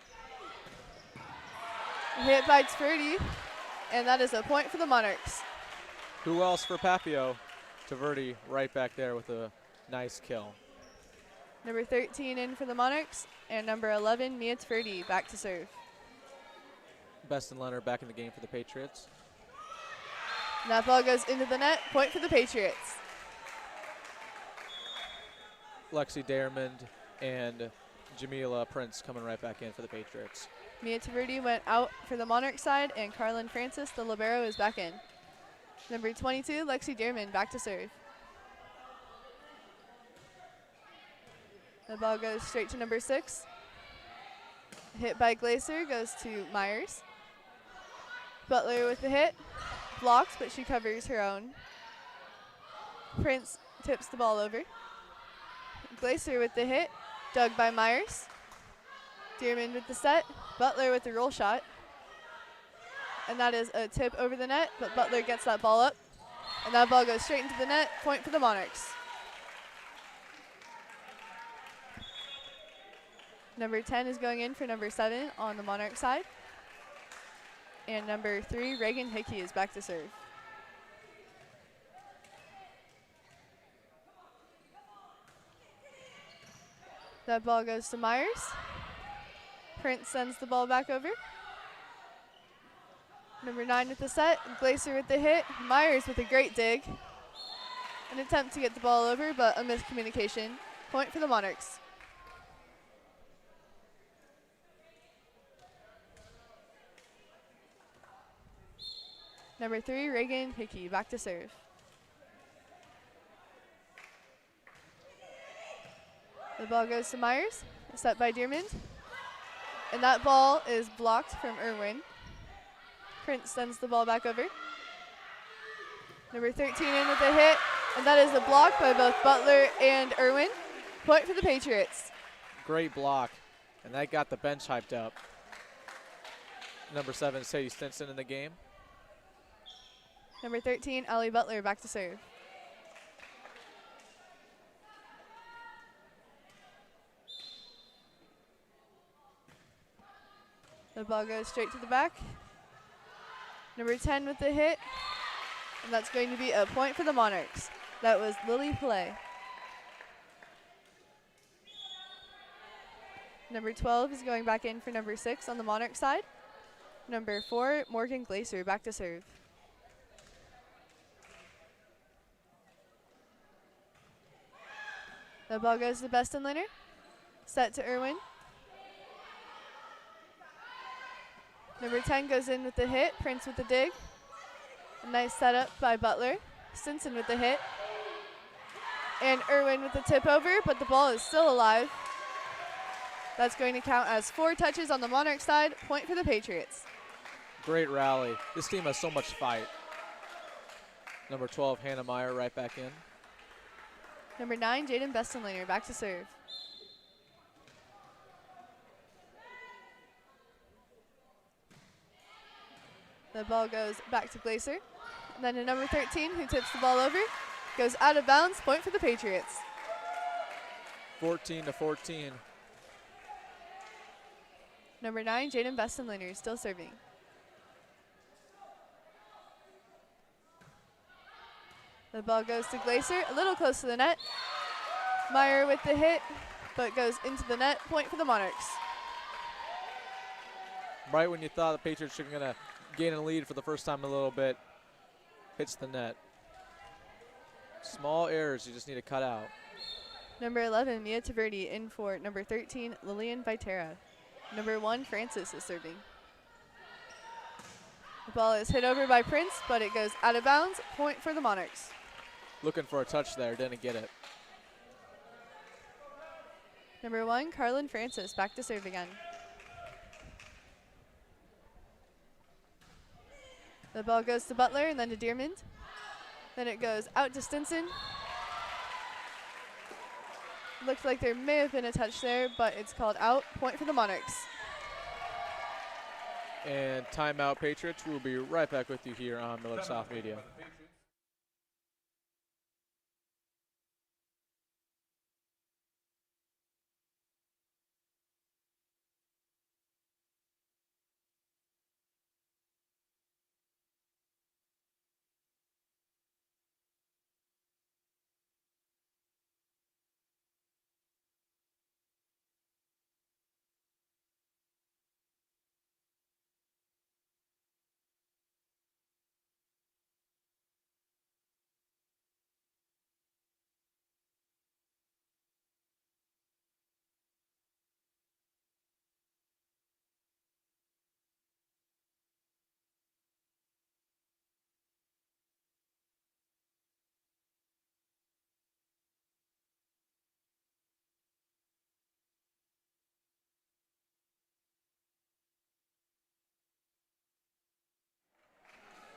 Hit by Tverdi, and that is a point for the Monarchs. Who else for Papio? Tverdi right back there with a nice kill. Number 13 in for the Monarchs, and number 11, Mia Tverdi, back to serve. Best and Leonard back in the game for the Patriots. And that ball goes into the net, point for the Patriots. Lexi Diamond and Jamila Prince coming right back in for the Patriots. Mia Tverdi went out for the Monarch side, and Carlin Francis, the libero, is back in. Number 22, Lexi Dearman, back to serve. The ball goes straight to number 6. Hit by Glacier goes to Myers. Butler with the hit. Blocks, but she covers her own. Prince tips the ball over. Glacier with the hit. Dug by Myers. Dearman with the set. Butler with the roll shot. And that is a tip over the net, but Butler gets that ball up. And that ball goes straight into the net. Point for the Monarchs. Number 10 is going in for number 7 on the Monarch side. And number 3, Reagan Hickey, is back to serve. That ball goes to Myers. Prince sends the ball back over. Number 9 with the set, Glacier with the hit, Myers with a great dig. An attempt to get the ball over, but a miscommunication. Point for the Monarchs. Number 3, Reagan Hickey, back to serve. The ball goes to Myers, set by Dearman. And that ball is blocked from Irwin. Prince sends the ball back over. Number 13 in with a hit, and that is a block by both Butler and Irwin. Point for the Patriots. Great block, and that got the bench hyped up. Number 7, Sadie Stinson in the game. Number 13, Allie Butler, back to serve. The ball goes straight to the back. Number 10 with the hit, and that's going to be a point for the Monarchs. That was Lily Pillay. Number 12 is going back in for number 6 on the Monarch side. Number 4, Morgan Glacier, back to serve. The ball goes to Bestenliner. Set to Irwin. Number 10 goes in with the hit. Prince with the dig. A nice setup by Butler. Stinson with the hit. And Irwin with the tip over, but the ball is still alive. That's going to count as 4 touches on the Monarch side. Point for the Patriots. Great rally. This team has so much fight. Number 12, Hannah Meyer, right back in. Number 9, Jaden Bestenliner, back to serve. The ball goes back to Glacier. And then to number 13, who tips the ball over. Goes out of bounds, point for the Patriots. 14-14. Number 9, Jaden Bestenliner, still serving. The ball goes to Glacier, a little close to the net. Meyer with the hit, but goes into the net. Point for the Monarchs. Right when you thought the Patriots were going to gain a lead for the first time in a little bit, hits the net. Small errors you just need to cut out. Number 11, Mia Tverdi, in for number 13, Lillian Vitera. Number 1, Francis, is serving. The ball is hit over by Prince, but it goes out of bounds. Point for the Monarchs. Looking for a touch there, didn't get it. Number 1, Carlin Francis, back to serve again. The ball goes to Butler and then to Dearman. Then it goes out to Stinson. Looks like there may have been a touch there, but it's called out. Point for the Monarchs. And timeout, Patriots. We'll be right back with you here on Millard South Media.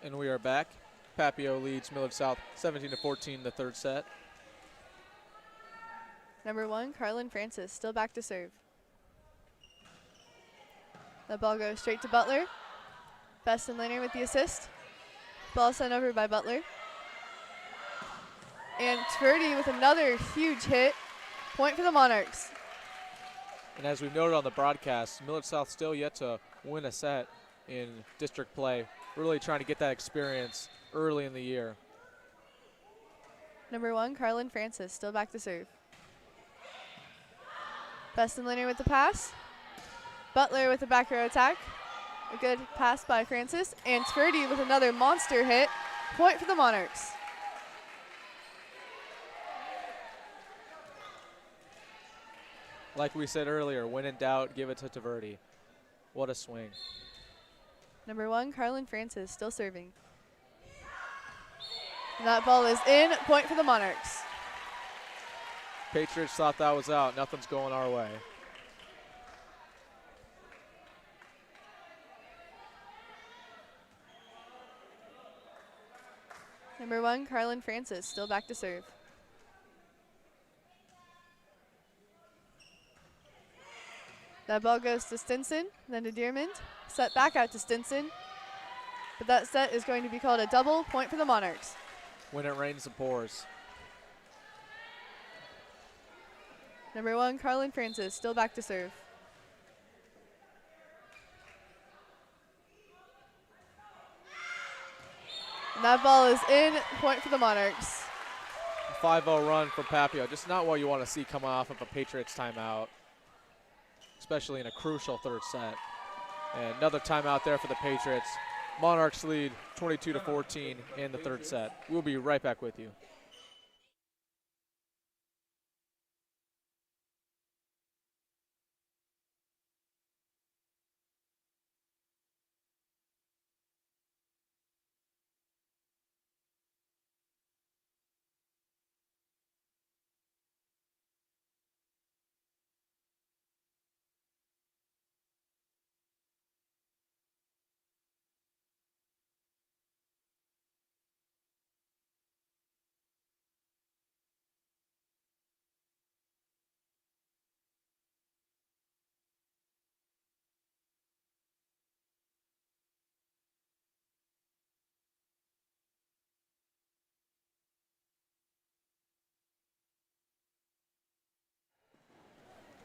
And we are back. Papio leads Millard South 17-14 the third set. Number 1, Carlin Francis, still back to serve. The ball goes straight to Butler. Beston Laner with the assist. Ball sent over by Butler. And Tverdy with another huge hit. Point for the Monarchs. And as we've noted on the broadcast, Millard South still yet to win a set in district play. Really trying to get that experience early in the year. Number 1, Carlin Francis, still back to serve. Beston Laner with the pass. Butler with the back row attack. A good pass by Francis. And Tverdy with another monster hit. Point for the Monarchs. Like we said earlier, when in doubt, give it to Tverdy. What a swing. Number 1, Carlin Francis, still serving. And that ball is in. Point for the Monarchs. Patriots thought that was out. Nothing's going our way. Number 1, Carlin Francis, still back to serve. That ball goes to Stinson, then to Dearmond. Set back out to Stinson. But that set is going to be called a double. Point for the Monarchs. When it rains, it pours. Number 1, Carlin Francis, still back to serve. And that ball is in. Point for the Monarchs. 5-0 run for Papio. Just not what you want to see coming off of a Patriots timeout, especially in a crucial third set. And another timeout there for the Patriots. Monarchs lead 22-14 in the third set. We'll be right back with you.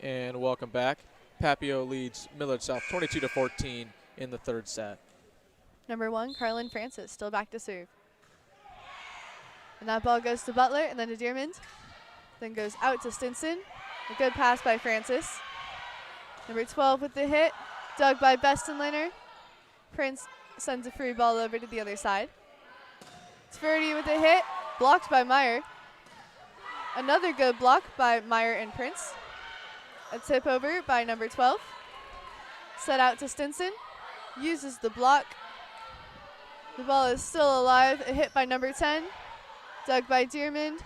And welcome back. Papio leads Millard South 22-14 in the third set. Number 1, Carlin Francis, still back to serve. And that ball goes to Butler and then to Dearmond. Then goes out to Stinson. A good pass by Francis. Number 12 with the hit. Dug by Beston Laner. Prince sends a free ball over to the other side. Tverdy with the hit. Blocked by Meyer. Another good block by Meyer and Prince. A tip over by number 12. Set out to Stinson. Uses the block. The ball is still alive. A hit by number 10. Dug by Dearmond.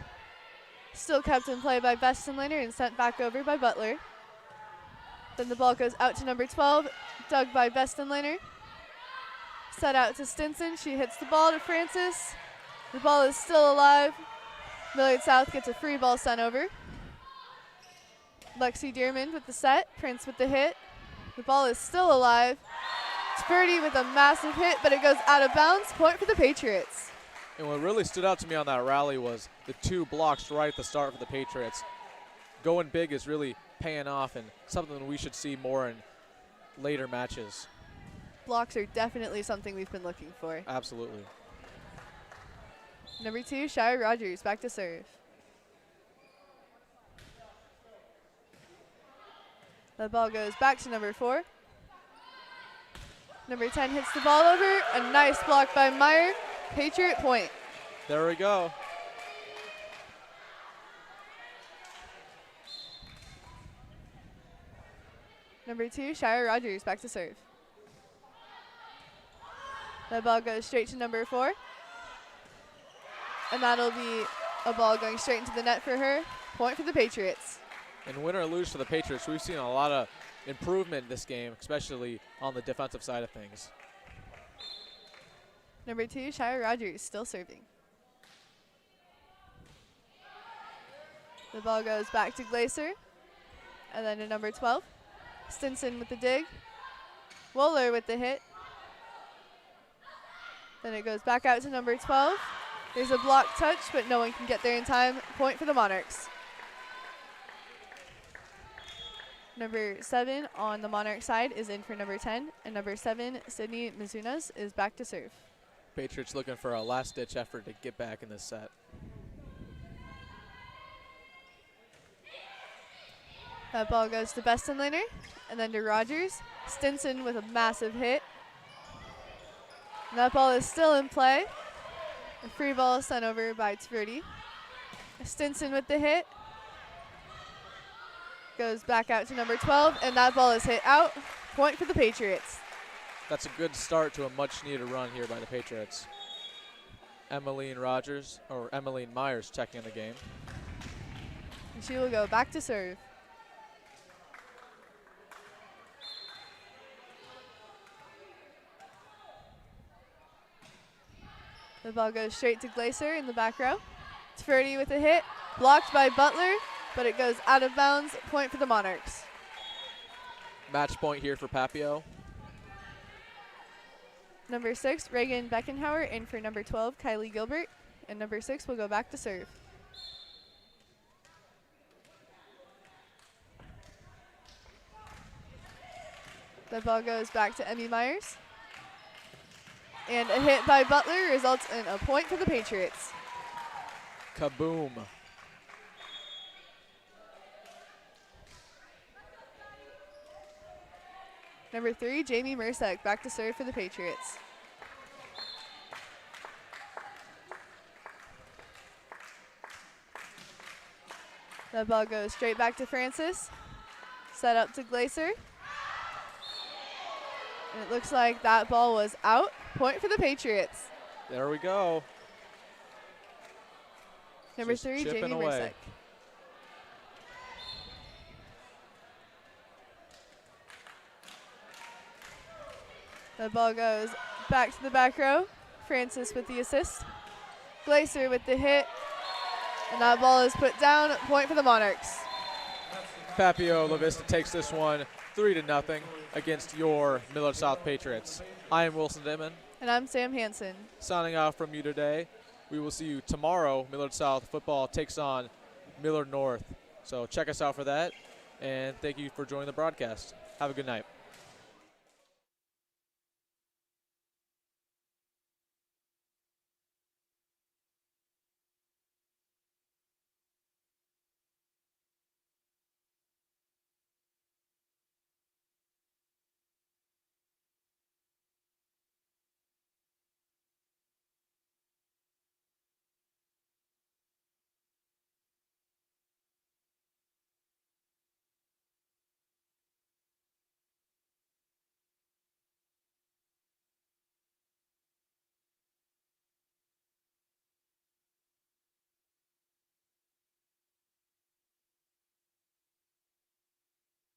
Still kept in play by Beston Laner and sent back over by Butler. Then the ball goes out to number 12. Dug by Beston Laner. Set out to Stinson. She hits the ball to Francis. The ball is still alive. Millard South gets a free ball sent over. Lexi Dearman with the set. Prince with the hit. The ball is still alive. It's Birdie with a massive hit, but it goes out of bounds. Point for the Patriots. And what really stood out to me on that rally was the 2 blocks right at the start for the Patriots. Going big is really paying off and something we should see more in later matches. Blocks are definitely something we've been looking for. Absolutely. Number 2, Shire Rogers, back to serve. The ball goes back to number 4. Number 10 hits the ball over. A nice block by Meyer. Patriot point. There we go. Number 2, Shire Rogers, back to serve. The ball goes straight to number 4. And that'll be a ball going straight into the net for her. Point for the Patriots. And win or lose for the Patriots, we've seen a lot of improvement in this game, especially on the defensive side of things. Number 2, Shire Rogers, still serving. The ball goes back to Glacier. And then to number 12. Stinson with the dig. Wohler with the hit. Then it goes back out to number 12. There's a block touch, but no one can get there in time. Point for the Monarchs. Number 7 on the Monarch side is in for number 10. And number 7, Sydney Mizunas, is back to serve. Patriots looking for a last-ditch effort to get back in this set. That ball goes to Bestenlaner, and then to Rogers. Stinson with a massive hit. And that ball is still in play. A free ball sent over by Tverdi. Stinson with the hit. Goes back out to number 12, and that ball is hit out. Point for the Patriots. That's a good start to a much-needed run here by the Patriots. Emmeline Myers checking in the game. And she will go back to serve. The ball goes straight to Glacier in the back row. Tverdi with a hit, blocked by Butler, but it goes out of bounds. Point for the Monarchs. Match point here for Papio. Number 6, Reagan Beckenhauer, in for number 12, Kylie Gilbert. And number 6 will go back to serve. The ball goes back to Emmy Myers. And a hit by Butler results in a point for the Patriots. Kaboom. Number 3, Jamie Mersek, back to serve for the Patriots. The ball goes straight back to Francis. Set up to Glacier. And it looks like that ball was out. Point for the Patriots. There we go. Number Just 3, chipping Jamie away. Mersek. The ball goes back to the back row. Francis with the assist. Glacier with the hit. And that ball is put down. Point for the Monarchs. Papillion-La Vista takes this one 3-0 against your Millard South Patriots. I am Wilson Dittman. And I'm Sam Hansen. Signing off from you today. We will see you tomorrow. Millard South football takes on Millard North. So check us out for that. And thank you for joining the broadcast. Have a good night.